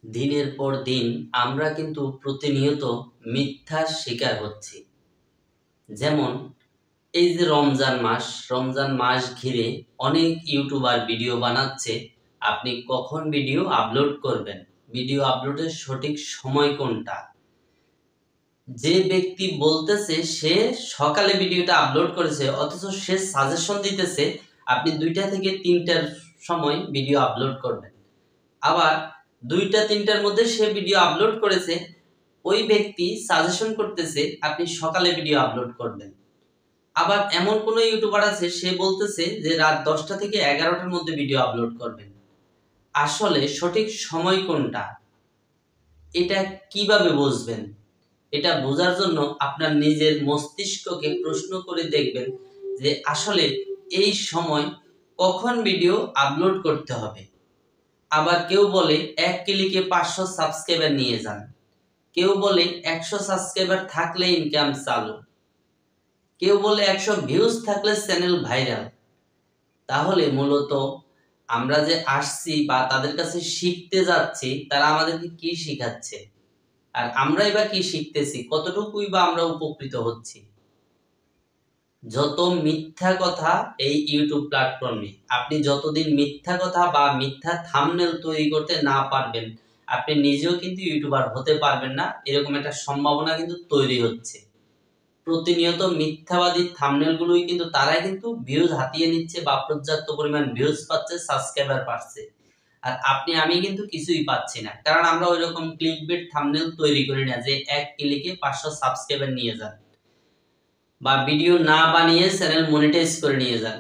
দিনের পর দিন আমরা কিন্তু প্রতিনিয়ত মিথ্যার শিকার হচ্ছি। যেমন এই যে রমজান মাস ঘিরে অনেক ইউটিউবার ভিডিও বানাচ্ছে আপনি কখন ভিডিও আপলোড করবেন, ভিডিও আপলোডের সঠিক সময় কোনটা। যে ব্যক্তি বলতেছে সে সকালে ভিডিওটা আপলোড করেছে, অথচ সে সাজেশন দিতেছে আপনি 2টা থেকে 3টার সময় ভিডিও আপলোড করবেন। আবার 2টা 3টার মধ্যে সে ভিডিও আপলোড করেছে, ওই ব্যক্তি সাজেশন করতেছে আপনি সকালে ভিডিও আপলোড করবেন। আবার এমন কোন ইউটিউবার আছে সে বলতেছে যে রাত 10টা থেকে 11টার মধ্যে ভিডিও আপলোড করবেন। আসলে সঠিক সময় কোনটা, এটা কিভাবে বুঝবেন? এটা বোঝার জন্য আপনার নিজের মস্তিষ্ককে প্রশ্ন করে দেখবেন যে আসলে এই সময় কখন ভিডিও আপলোড করতে হবে। আবার কেউ বলে 1 ক্লিকে 500 সাবস্ক্রাইবার নিয়ে যান, কেউ বলে 100 সাবস্ক্রাইবার থাকলে ইনকাম চালু, কেউ বলে 100 ভিউজ থাকলে চ্যানেল ভাইরাল। তাহলে মূলত আমরা যে আসছি বা তাদের কাছে শিখতে যাচ্ছি, তারা আমাদেরকে কি শিখাচ্ছে আর আমরাই বা কি শিখতেছি, কতটুকুই বা আমরা উপকৃত হচ্ছি। যত মিথ্যা কথা এই ইউটিউব প্ল্যাটফর্মে, আপনি যতদিন মিথ্যা কথা বা মিথ্যা থাম্বনেল তৈরি করতে না পারবেন, আপনি নিজেও কিন্তু ইউটিউবার হতে পারবেন না। এরকম একটা সম্ভাবনা কিন্তু তৈরি হচ্ছে। প্রতিনিয়ত মিথ্যাবাদী থাম্বনেলগুলোই কিন্তু তারাই কিন্তু ভিউজ হাতিয়ে নিচ্ছে বা পর্যাপ্ত পরিমাণ ভিউজ পাচ্ছে, সাবস্ক্রাইবার পাচ্ছে। আর আপনি আমি কিন্তু কিছুই পাচ্ছি না, কারণ আমরা ওইরকম ক্লিকবেট থাম্বনেল তৈরি করি না যে 1 ক্লিকে 500 সাবস্ক্রাইবার নিয়ে যান, বা ভিডিও না বানিয়ে চ্যানেল মনিটাইজ করে নিয়ে যান।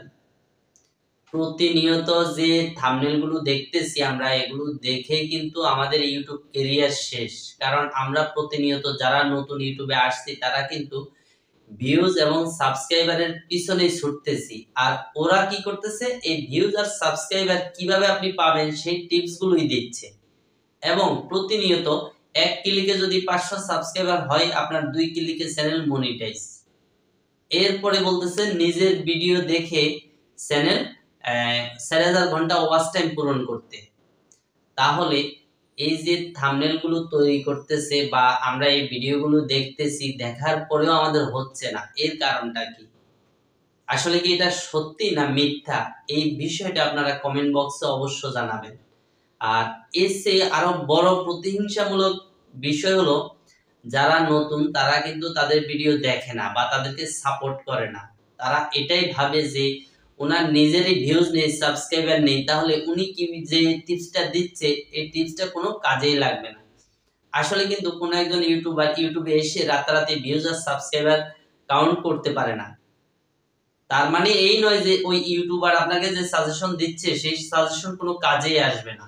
প্রতিনিয়ত যে থাম্বনেলগুলো দেখতেছি আমরা, এগুলো দেখে কিন্তু আমাদের ইউটিউব ক্যারিয়ার শেষ। কারণ আমরা প্রতিনিয়ত যারা নতুন ইউটিউবে আসছি তারা কিন্তু ভিউজ এবং সাবস্ক্রাইবারের পিছনেই ছুটতেছি। আর ওরা কি করতেছে, এই ভিউজ আর সাবস্ক্রাইবার কিভাবে আপনি পাবেন সেই টিপস গুলোই দিচ্ছে। এবং প্রতিনিয়ত 1 ক্লিকে যদি 500 সাবস্ক্রাইবার হয়, আপনার 2 ক্লিকে চ্যানেল মনিটাইজ। এরপরে বলতেছে নিজের ভিডিও দেখে চ্যানেল 4000 ঘন্টা ওয়াচ টাইম পূরণ করতে। তাহলে এই যে থাম্বনেল গুলো তৈরি করতেছে বা আমরা এই ভিডিওগুলো দেখতেছি, দেখার পরেও আমাদের হচ্ছে না, এর কারণটা কি? আসলে কি এটা সত্যি না মিথ্যা? এই বিষয়টা আপনারা কমেন্ট বক্সে অবশ্য জানাবেন। আর এর চেয়ে আরো বড় প্রতিহিংসামূলক বিষয় হলো, যারা নতুন তারা কিন্তু তাদের ভিডিও দেখে না বা তাদেরকে সাপোর্ট করে না। তারা এটাই ভাবে যে ওনার নিজেরই ভিউজ নেই, সাবস্ক্রাইবার নেই, তাহলে উনি কি যে টিপসটা দিচ্ছে এই টিপসটা কোনো কাজেই লাগবে না। আসলে কিন্তু কোন একজন ইউটিউবার ইউটিউবে এসে রাতারাতি ভিউজ আর সাবস্ক্রাইবার কাউন্ট করতে পারে না। তার মানে এই নয় যে ওই ইউটিউবার আপনাকে যে সাজেশন দিচ্ছে সেই সাজেশন কোনো কাজেই আসবে না।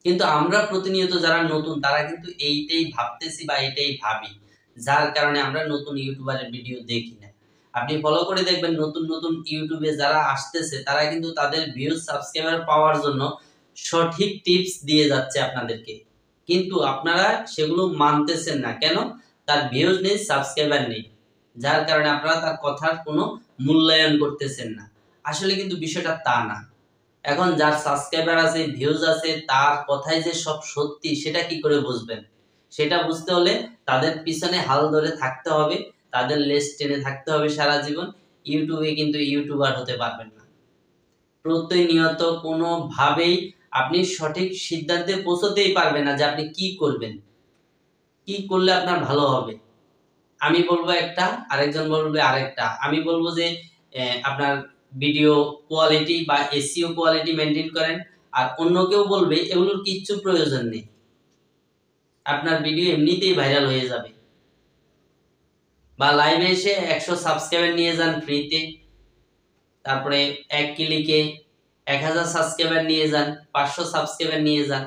কিন্তু আমরা প্রতিনিয়ত যারা নতুন তারা কিন্তু এইটাই ভাবতেছি বা এইটাই ভাবি, যার কারণে আমরা নতুন ইউটিউবারের ভিডিও দেখি না। আপনি ফলো করে দেখবেন নতুন নতুন ইউটিউবে যারা আসতেছে তারা কিন্তু তাদের ভিউজ সাবস্ক্রাইবার পাওয়ার জন্য সঠিক টিপস দিয়ে যাচ্ছে আপনাদেরকে, কিন্তু আপনারা সেগুলো মানতেছেন না। কেন? তার ভিউজ নেই, সাবস্ক্রাইবার নেই, যার কারণে আপনারা তার কথার কোনো মূল্যায়ন করতেছেন না। আসলে কিন্তু বিষয়টা তা না। এখন যার সাবস্ক্রাইবার আছে, ভিউজ আছে, তার কথাই যে সব সত্যি সেটা কি করে বুঝবেন? সেটা বুঝতে হলে তাদের পিছনে হাল ধরে থাকতে হবে, তাদের লেজ টেনে থাকতে হবে সারা জীবন। ইউটিউবে কিন্তু ইউটিউবার হতে পারবেন না। প্রতিনিয়ত কোনোভাবেই আপনি সঠিক সিদ্ধান্তে পৌঁছতেই পারবেন না যে আপনি কি করবেন, কি করলে আপনার ভালো হবে। আমি বলবো একটা, আরেকজন বলবে আরেকটা। আমি বলবো যে আপনার ভিডিও কোয়ালিটি বা এসইও কোয়ালিটি মেনটেন করেন, আর অন্য কেউ বলবে এগুলোর কিচ্ছু প্রয়োজন নেই, আপনার ভিডিও এমনিতেই ভাইরাল হয়ে যাবে। বা লাইভে এসে 100 সাবস্ক্রাইবার নিয়ে যান ফ্রিতে, তারপরে 1 ক্লিকে 1000 সাবস্ক্রাইবার নিয়ে যান, 500 সাবস্ক্রাইবার নিয়ে যান।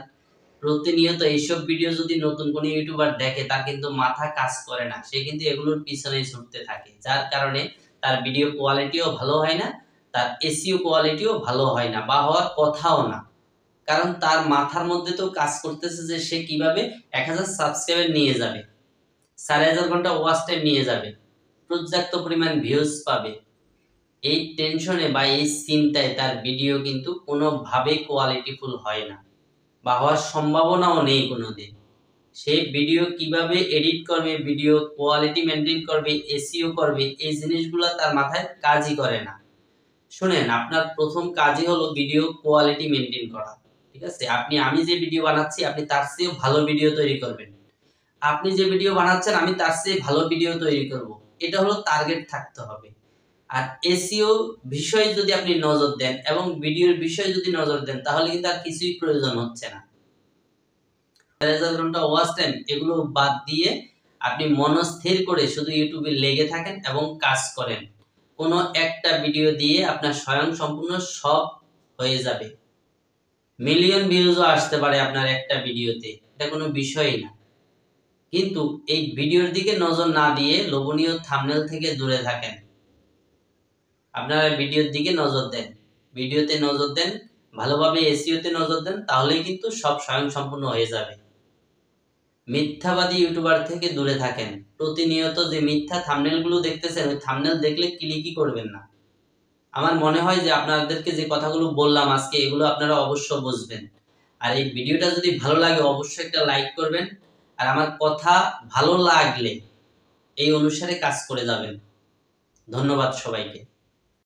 প্রতিনিয়ত এইসব ভিডিও যদি নতুন কোনো ইউটিউবার দেখে, তার কিন্তু মাথা কাজ করে না, সে কিন্তু এগুলোর পিছনেই ছুটতে থাকে, যার কারণে তার ভিডিও কোয়ালিটিও ভালো হয় না, তার এসইও কোয়ালিটিও ভালো হয় না বা হওয়ার কথাও না। কারণ তার মাথার মধ্যে তো কাজ করতেছে যে সে কিভাবে 1000 সাবস্ক্রাইবার নিয়ে যাবে, 4000 ঘন্টা ওয়াচ টাইম নিয়ে যাবে, পর্যাপ্ত পরিমাণ ভিউজ পাবে। এই টেনশনে বা এই চিন্তায় তার ভিডিও কিন্তু কোনোভাবেই কোয়ালিটিফুল হয় না। বা হওয়ার সম্ভাবনাও নেই কোনোদিন। সে ভিডিও কিভাবে এডিট করবে, ভিডিও কোয়ালিটি মেনটেন করবে, এসইও করবে, এই জিনিসগুলো তার মাথায় কাজই করে না। শুনেন, আপনার প্রথম কাজই হলো ভিডিও কোয়ালিটি মেনটেন করা। ঠিক আছে, আমি যে ভিডিও বানাচ্ছি আপনি তার চেয়েও ভালো ভিডিও তৈরি করবেন। আপনি যে ভিডিও বানাচ্ছেন আমি তার চেয়ে ভালো ভিডিও তৈরি করব, এটা হলো টার্গেট থাকতে হবে। আর এসইও বিষয়ে যদি আপনি নজর দেন এবং ভিডিওর বিষয়ে যদি নজর দেন তাহলে কিন্তু আর কিছুই প্রয়োজন হচ্ছে না। ঘন্টা ওয়াচ টাইম এগুলো বাদ দিয়ে আপনি মনস্থির করে শুধু ইউটিউবে লেগে থাকেন এবং কাজ করেন। কোনো একটা ভিডিও দিয়ে আপনার স্বয়ং সম্পূর্ণ সব হয়ে যাবে। মিলিয়ন ভিউজও আসতে পারে আপনার একটা ভিডিওতে, এটা কোনো বিষয়ই না। কিন্তু এই ভিডিওর দিকে নজর না দিয়ে লোভনীয় থাম্বনেল থেকে দূরে থাকেন। আপনারা ভিডিওর দিকে নজর দেন, ভিডিওতে নজর দেন, ভালোভাবে এসইওতে নজর দেন, তাহলেই কিন্তু সব স্বয়ং সম্পূর্ণ হয়ে যাবে। মিথ্যাবাদী ইউটিউবার থেকে দূরে থাকেন। প্রতিনিয়ত যে মিথ্যা থাম্বনেলগুলো দেখতেছেন, ওই থাম্বনেল দেখলে ক্লিকই করবেন না। আমার মনে হয় যে আপনাদেরকে যে কথাগুলো বললাম আজকে, এগুলো আপনারা অবশ্য বুঝবেন। আর এই ভিডিওটা যদি ভালো লাগে অবশ্যই একটা লাইক করবেন, আর আমার কথা ভালো লাগলে এই অনুসারে কাজ করে যাবেন। ধন্যবাদ সবাইকে।